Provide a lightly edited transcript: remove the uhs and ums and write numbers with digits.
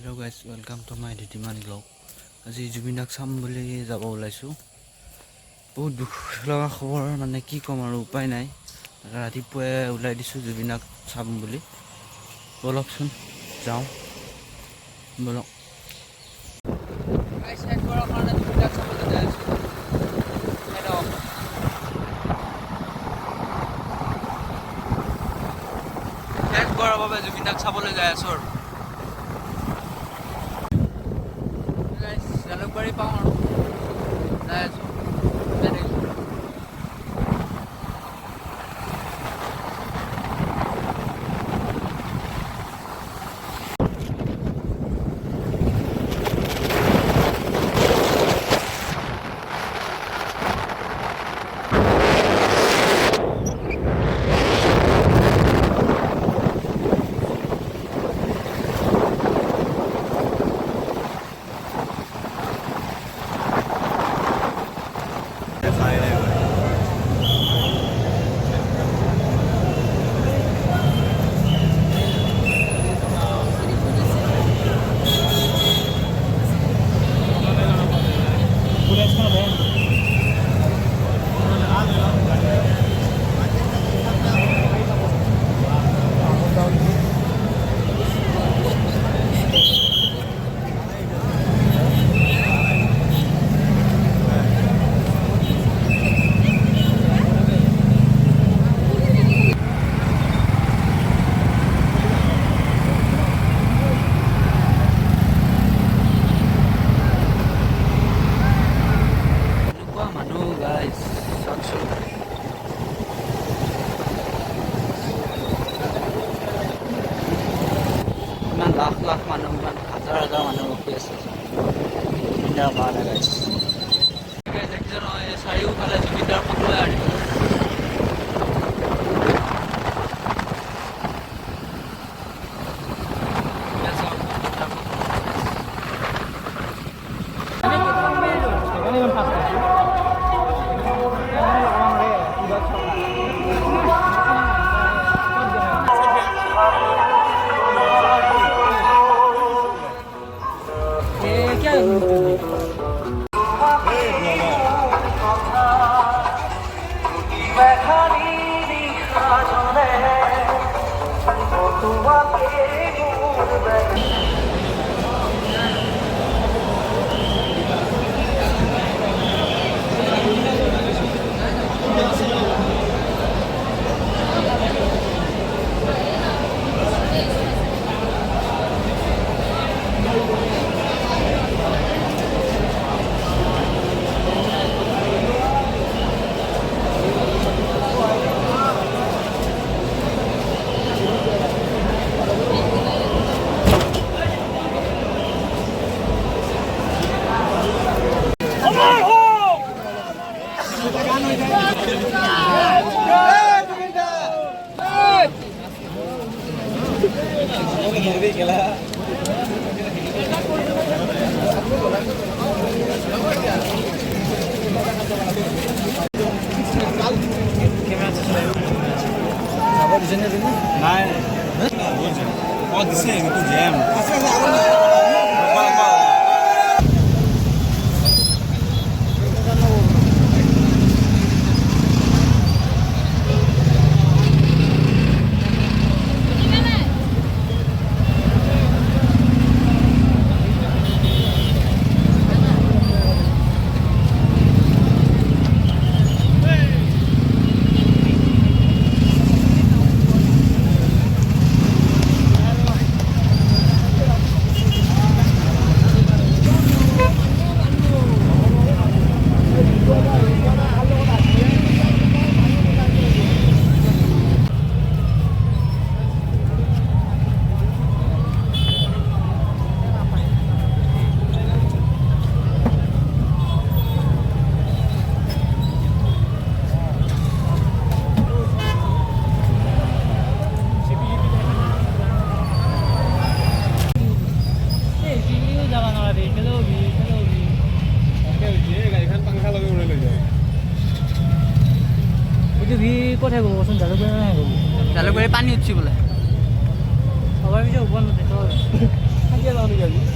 Hello guys, welcome to my Didiman vlog. আজি জুবিনক চাম বুলি যাব ওলাইছো। বহুত দুখ লগা খবৰ, মানে কি কম আৰু উপায় নাই। ৰাতিপুৱাই ওলাই দিছো জুবিনক চাম বুলি। বলকচোন যাওঁ, বলক। গাইস হেড কৰাৰ কাৰণে জুবিনক চাবলৈ যাই আছো। হেড কৰাৰ বাবে জুবিনক চাবলৈ যাই আছো আৰু জালুকবাৰী পাওঁ আৰু যাই আছো। লাখ লাখ মানুহ, হাজাৰ হাজাৰ মানুহ ৰখি আছে জুবিনদাৰ কাৰণে। গাইছ চাৰিওফালে জুবিনদাৰ ফটোৱে আনি কোথায় গ'ব কচোন? জালুকবাৰী নাই গ'ব। জালুকবাৰী পানী উঠছি বোলে। যাওঁ নেকি আজি